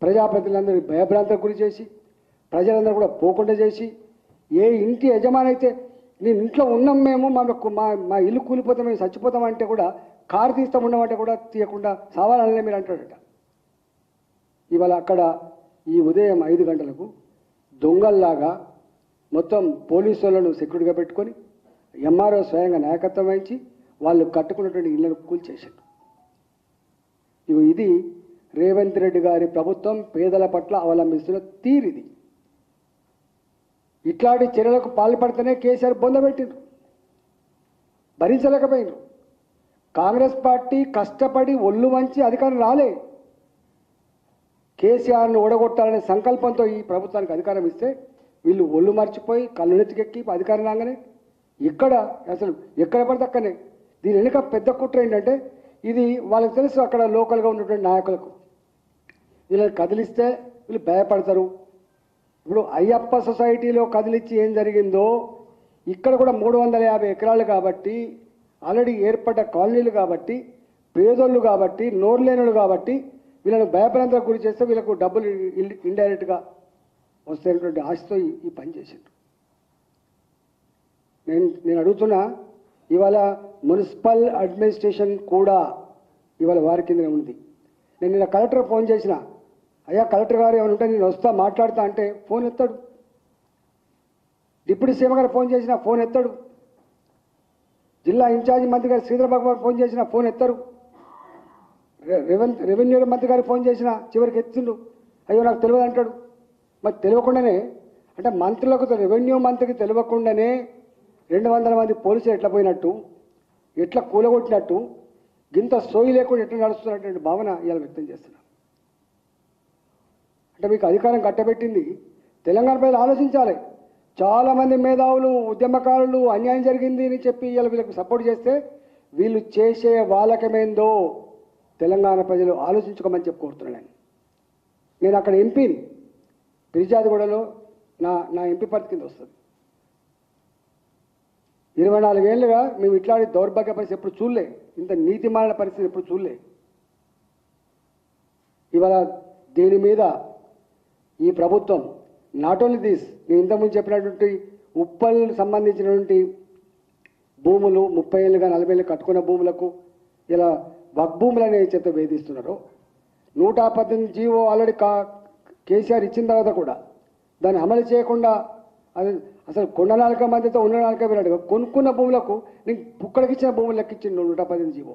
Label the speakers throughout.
Speaker 1: ప్రజాప్రతినిధులందరూ భయభ్రాంతకు గురి చేసి ప్రజలందరూ కూడా పోకుండా చేసి ఏ ఇంటి యజమాని అయితే నేను ఇంట్లో ఉన్నాం మేము మనకు మా ఇల్లు కూలిపోతాం మేము చచ్చిపోతామంటే కూడా కారు తీస్తాం ఉండమంటే కూడా తీయకుండా సావాలనే మీరు అంటాడట. ఇవాళ అక్కడ ఈ ఉదయం 5 గంటలకు దొంగల్లాగా మొత్తం పోలీసు వాళ్ళను సెక్యూరిటీగా పెట్టుకొని ఎంఆర్ఓ స్వయంగా నాయకత్వం వహించి వాళ్ళు కట్టుకున్నటువంటి ఇళ్లను కూల్చేశారు. ఇది రేవంత్ రెడ్డి గారి ప్రభుత్వం పేదల పట్ల అవలంబిస్తున్న తీరిది. ఇట్లాంటి చర్యలకు పాల్పడితేనే కేసీఆర్ బొందబెట్టిండ్రు, భరించలేకపోయినారు. కాంగ్రెస్ పార్టీ కష్టపడి ఒళ్ళు వంచి అధికారం రాలే. కేసీఆర్ను ఓడగొట్టాలనే సంకల్పంతో ఈ ప్రభుత్వానికి అధికారం ఇస్తే వీళ్ళు ఒళ్ళు మర్చిపోయి కళ్ళు నెత్తికెక్కి అధికారం రాగానే ఇక్కడ అసలు ఎక్కడ పడితే అక్కడనే. దీని వెనుక పెద్ద కుట్ర ఏంటంటే ఇది వాళ్ళకి తెలుసు, అక్కడ లోకల్గా ఉన్నటువంటి నాయకులకు వీళ్ళని కదిలిస్తే వీళ్ళు భయపడతారు. ఇప్పుడు అయ్యప్ప సొసైటీలో కదిలిచ్చి ఏం జరిగిందో ఇక్కడ కూడా 350 ఎకరాలు కాబట్టి, ఆల్రెడీ ఏర్పడ్డ కాలనీలు కాబట్టి, పేదోళ్ళు కాబట్టి, నోరులేనులు కాబట్టి వీళ్ళని భయభ్రాంతలకు గురి చేస్తే వీళ్ళకు డబ్బులు ఇండైరెక్ట్గా వస్తాయనేటువంటి ఆశతో ఈ పని చేసిండ్రు. నేను అడుగుతున్నా, ఇవాళ మున్సిపల్ అడ్మినిస్ట్రేషన్ కూడా ఇవాళ వారి కింద ఉంది. నేను నిన్న కలెక్టర్ ఫోన్ చేసిన, అయ్యా కలెక్టర్ గారు ఏమైనా ఉంటే నేను వస్తా మాట్లాడతా అంటే ఫోన్ ఎత్తాడు. డిప్యూటీ సీఎం గారు ఫోన్ చేసిన ఫోన్ ఎత్తాడు. జిల్లా ఇన్ఛార్జి మంత్రి గారు శ్రీధర్ బాబు గారు ఫోన్ చేసిన ఫోన్ ఎత్తారు. రెవెన్యూ మంత్రి గారు ఫోన్ చేసిన చివరికి ఎత్తిండు. అయ్యో నాకు తెలియదు అంటాడు. మరి తెలియకుండానే అంటే మంత్రులకు రెవెన్యూ మంత్రికి తెలియకుండానే 200 మంది పోలీసులు ఎట్లా పోయినట్టు, ఎట్లా కూలగొట్టినట్టు, గింత సోయి లేకుండా ఎట్లా నడుస్తున్నటువంటి భావన ఇవాళ వ్యక్తం చేస్తున్నారు. అంటే మీకు అధికారం కట్టబెట్టింది తెలంగాణ ప్రజలు ఆలోచించాలి. చాలామంది మేధావులు ఉద్యమకారులు అన్యాయం జరిగింది అని చెప్పి ఇవాళ వీళ్ళకి సపోర్ట్ చేస్తే వీళ్ళు చేసే వాలకమేందో తెలంగాణ ప్రజలు ఆలోచించుకోమని చెప్పి కోరుతున్నాను. నేను అక్కడ ఎంపీని, పిరిజాదిగూడలో నా ఎంపీ పరిస్థితి కింద వస్తుంది. 24 ఏళ్ళుగా మేము ఇట్లాంటి దౌర్భాగ్య పరిస్థితి ఎప్పుడు చూడలే, ఇంత నీతిమాలిన పరిస్థితి ఎప్పుడు చూడలే. ఇవాళ దీని మీద ఈ ప్రభుత్వం నాట్ ఓన్లీ దిస్, నేను ఇంతకుముందు చెప్పినటువంటి ఉప్పల్ సంబంధించినటువంటి భూములు 30 ఏళ్ళుగా 40 ఏళ్ళు కట్టుకున్న భూములకు ఇలా వగ్భూములనే చేత వేధిస్తున్నారు. 118 జీవో ఆల్రెడీ కేసీఆర్ ఇచ్చిన తర్వాత కూడా దాన్ని అమలు చేయకుండా అది అసలు కొండ నాలుక మధ్యతో ఉన్న నాలుక వెళ్ళాడు. కొనుక్కున్న భూములకు నేను పుక్కడికి ఇచ్చిన భూములు లెక్కించిండు 118 జీవో.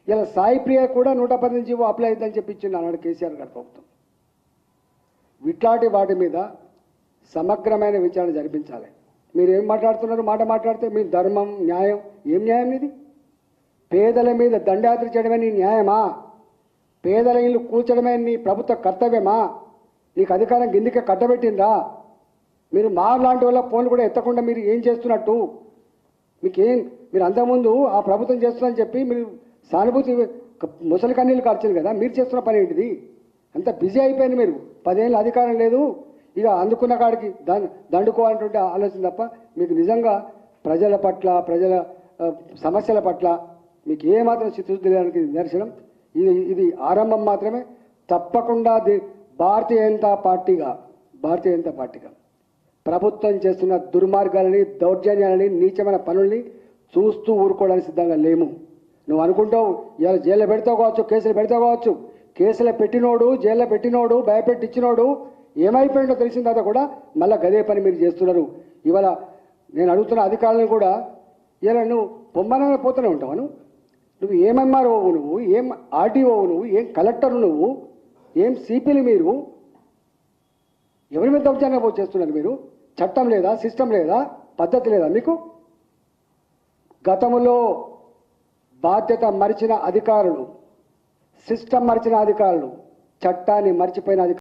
Speaker 1: ఇలా సాయి ప్రియ కూడా 118 జీవో అప్లై అవుతుందని చెప్పించిండు అన్నాడు కేసీఆర్ గారి ప్రభుత్వం. ఇట్లాంటి వాటి మీద సమగ్రమైన విచారణ జరిపించాలి. మీరు ఏం మాట్లాడుతున్నారు? మాట్లాడితే మీ ధర్మం న్యాయం ఏం న్యాయం ఇది? పేదల మీద దండయాత్ర చేయడమే నీ న్యాయమా? పేదల ఇల్లు కూల్చడమే నీ ప్రభుత్వ కర్తవ్యమా? నీకు అధికారం గిందికే కట్టబెట్టిందా? మీరు మా లాంటి వాళ్ళ ఫోన్లు కూడా ఎత్తకుండా మీరు ఏం చేస్తున్నట్టు? మీరు అంతకుముందు ఆ ప్రభుత్వం చేస్తుందని చెప్పి మీరు సానుభూతి ముసలి కన్నీళ్ళు కార్చింది కదా, మీరు చేస్తున్న పని ఏంటిది? అంత బిజీ అయిపోయింది. మీరు 10 ఏళ్ళు అధికారం లేదు, ఇక అందుకున్న కాడికి దండుకోవాలన్నటువంటి ఆలోచన తప్ప మీకు నిజంగా ప్రజల పట్ల ప్రజల సమస్యల పట్ల మీకు ఏమాత్రం చిత్తశుద్ధి లేడానికి నిదర్శనం. ఇది ఆరంభం మాత్రమే. తప్పకుండా భారతీయ జనతా పార్టీగా ప్రభుత్వం చేస్తున్న దుర్మార్గాలని, దౌర్జన్యాలని, నీచమైన పనుల్ని చూస్తూ ఊరుకోవడానికి సిద్ధంగా లేము. నువ్వు అనుకుంటావు ఇలా జైల్లో పెడతావు కావచ్చు, కేసులు పెడతావు కావచ్చు. కేసులు పెట్టినోడు, జైల్లో పెట్టినోడు, భయపెట్టించినోడు ఏమైపోయిందో తెలిసిన తర్వాత కూడా మళ్ళీ గదే పని మీరు చేస్తున్నారు. ఇవాళ నేను అడుగుతున్న అధికారులను కూడా ఇలా నువ్వు పొమ్మనగా పోతూనే ఉంటావు. నువ్వు ఏం ఎంఆర్ఓ, నువ్వు ఏం ఆర్టీఓ, నువ్వు ఏం కలెక్టర్, నువ్వు ఏం సిపిలు, మీరు ఎవరి మీద దౌర్జన్యం చేస్తున్నారు? మీరు చట్టం లేదా, సిస్టమ్ లేదా, పద్ధతి లేదా మీకు? గతంలో బాధ్యత మరిచిన అధికారులు, సిస్టమ్ మరిచిన అధికారులు, చట్టాన్ని మర్చిపోయిన అధికారులు